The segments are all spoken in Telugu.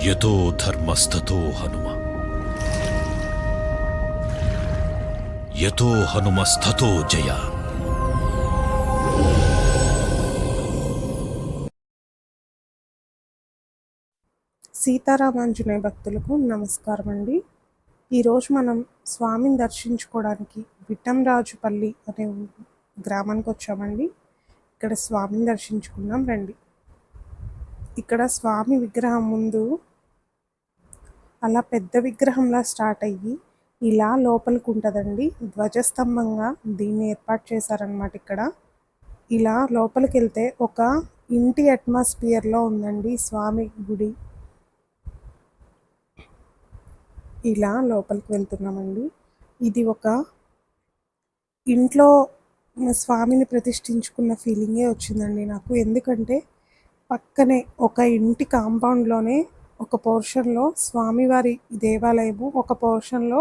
యతో ధర్మస్తతో హనుమ, యతో హనుమస్తతో జయ. సీతారామాంజనేయ భక్తులకు నమస్కారం అండి. ఈరోజు మనం స్వామిని దర్శించుకోవడానికి విఠంరాజుపల్లి అనే గ్రామానికి వచ్చామండి. ఇక్కడ స్వామిని దర్శించుకుందాం రండి. ఇక్కడ స్వామి విగ్రహం ముందు అలా పెద్ద విగ్రహంలా స్టార్ట్ అయ్యి ఇలా లోపలికి ఉంటుందండి. ధ్వజస్తంభంగా దీన్ని ఏర్పాటు చేశారనమాట. ఇక్కడ ఇలా లోపలికి వెళ్తే ఒక ఇంటి అట్మాస్ఫియర్లో ఉందండి స్వామి గుడి. ఇలా లోపలికి వెళ్తున్నామండి. ఇది ఒక ఇంట్లో స్వామిని ప్రతిష్ఠించుకున్న ఫీలింగే వచ్చిందండి నాకు. ఎందుకంటే పక్కనే ఒక ఇంటి కాంపౌండ్లోనే ఒక పోర్షన్లో స్వామివారి దేవాలయము, ఒక పోర్షన్లో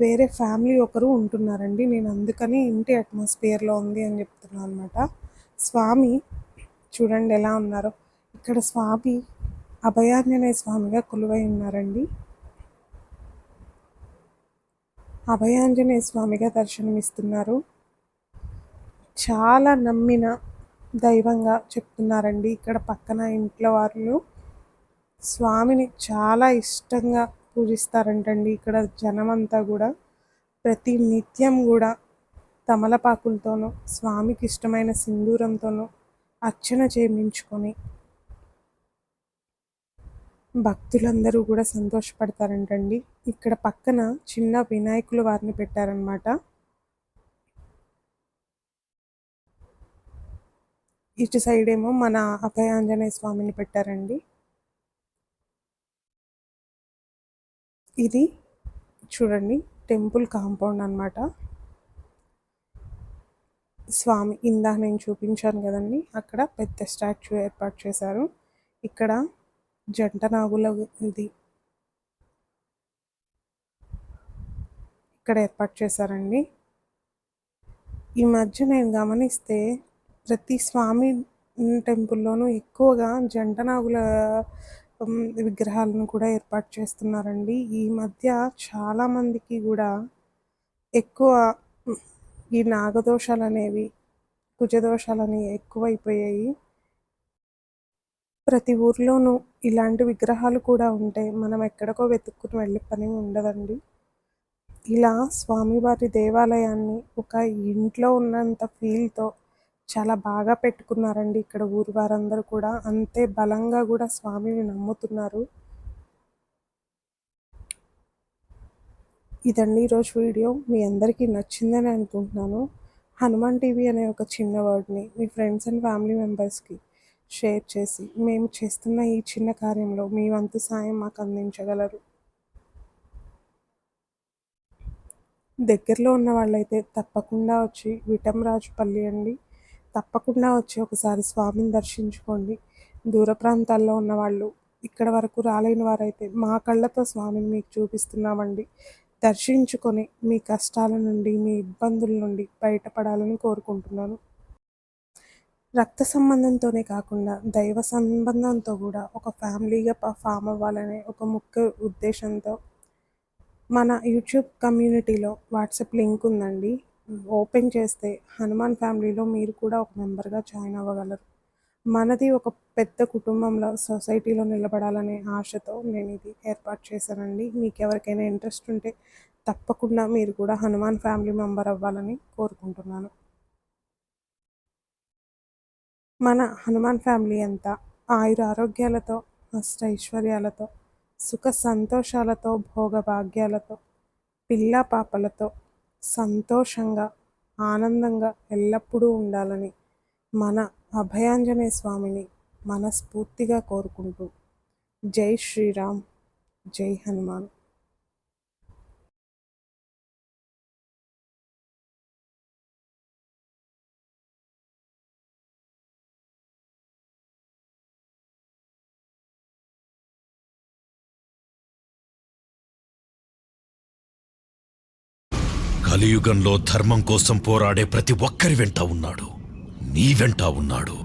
వేరే ఫ్యామిలీ ఒకరు ఉంటున్నారండి. నేను అందుకని ఇంటి అట్మాస్ఫియర్లో ఉంది అని చెప్తున్నాను అనమాట. స్వామి చూడండి ఎలా ఉన్నారో. ఇక్కడ స్వామి అభయాంజనేయ స్వామిగా కొలువై ఉన్నారండి. అభయాంజనేయ స్వామిగా దర్శనమిస్తున్నారు. చాలా నమ్మిన దైవంగా చెప్తున్నారండి. ఇక్కడ పక్కన ఇంట్లో వాళ్ళు స్వామిని చాలా ఇష్టంగా పూజిస్తారంటండి. ఇక్కడ జనమంతా కూడా ప్రతి నిత్యం కూడా తమలపాకులతోనూ స్వామికి ఇష్టమైన సింధూరంతోనూ అర్చన చేయించుకొని భక్తులందరూ కూడా సంతోషపడతారంటండి. ఇక్కడ పక్కన చిన్న వినాయకుల వారిని పెట్టారనమాట. ఇటు సైడ్ ఏమో మన అభయాంజనేయ స్వామిని పెట్టారండి. ఇది చూడండి టెంపుల్ కాంపౌండ్ అన్నమాట. స్వామి ఇందాక నేను చూపించాను కదండి, అక్కడ పెద్ద స్టాచ్యూ ఏర్పాటు చేశారు. ఇక్కడ జంట నాగుల ఇది ఇక్కడ ఏర్పాటు చేశారండి. ఈ మధ్య నేను గమనిస్తే ప్రతి స్వామి టెంపుల్లోనూ ఎక్కువగా జంట నాగుల విగ్రహాలను కూడా ఏర్పాటు చేస్తున్నారండి. ఈ మధ్య చాలామందికి కూడా ఎక్కువ ఈ నాగదోషాలు అనేవి, కుజదోషాలని ఎక్కువైపోయాయి. ప్రతి ఊర్లోనూ ఇలాంటి విగ్రహాలు కూడా ఉంటే మనం ఎక్కడికో వెతుక్కుని వెళ్ళే పని ఉండదండి. ఇలా స్వామివారి దేవాలయాన్ని ఒక ఇంట్లో ఉన్నంత ఫీల్తో చాలా బాగా పెట్టుకున్నారండి. ఇక్కడ ఊరి వారందరూ కూడా అంతే బలంగా కూడా స్వామిని నమ్ముతున్నారు. ఇదండి ఈరోజు వీడియో. మీ అందరికీ నచ్చిందని అనుకుంటున్నాను. హనుమాన్ టీవీ అనే ఒక చిన్న వర్డ్ని మీ ఫ్రెండ్స్ అండ్ ఫ్యామిలీ మెంబర్స్కి షేర్ చేసి మేము చేస్తున్న ఈ చిన్న కార్యంలో మీ వంతు సాయం మాకు అందించగలరు. దగ్గరలో ఉన్న వాళ్ళైతే తప్పకుండా వచ్చి విఠంరాజుపల్లి అండి, తప్పకుండా వచ్చి ఒకసారి స్వామిని దర్శించుకోండి. దూర ప్రాంతాల్లో ఉన్న వాళ్ళు ఇక్కడ వరకు రాలేని వారైతే మా కళ్ళతో స్వామిని మీకు చూపిస్తున్నామండి. దర్శించుకొని మీ కష్టాల నుండి, మీ ఇబ్బందుల నుండి బయటపడాలని కోరుకుంటున్నాను. రక్త సంబంధంతోనే కాకుండా దైవ సంబంధంతో కూడా ఒక ఫ్యామిలీగా ఫామ్ అవ్వాలనే ఒక ముఖ్య ఉద్దేశంతో మన యూట్యూబ్ కమ్యూనిటీలో వాట్సాప్ లింక్ ఉందండి. ఓపెన్ చేస్తే హనుమాన్ ఫ్యామిలీలో మీరు కూడా ఒక మెంబర్గా జాయిన్ అవ్వగలరు. మనది ఒక పెద్ద కుటుంబంలో సొసైటీలో నిలబడాలనే ఆశతో నేను ఇది ఏర్పాటు చేశానండి. మీకు ఎవరికైనా ఇంట్రెస్ట్ ఉంటే తప్పకుండా మీరు కూడా హనుమాన్ ఫ్యామిలీ మెంబర్ అవ్వాలని కోరుకుంటున్నాను. మన హనుమాన్ ఫ్యామిలీ అంతా ఆయుర ఆరోగ్యాలతో, అష్టైశ్వర్యాలతో, సుఖ సంతోషాలతో, భోగభాగ్యాలతో, పిల్ల పాపలతో సంతోషంగా, ఆనందంగా ఎల్లప్పుడూ ఉండాలని మన అభయాంజనేయ స్వామిని మనస్ఫూర్తిగా కోరుకుంటూ జై శ్రీరామ్, జై హనుమాన్. కలియుగంలో ధర్మం కోసం పోరాడే ప్రతి ఒక్కరి వెంట ఉన్నాడు. నీ వెంట ఉన్నాడు.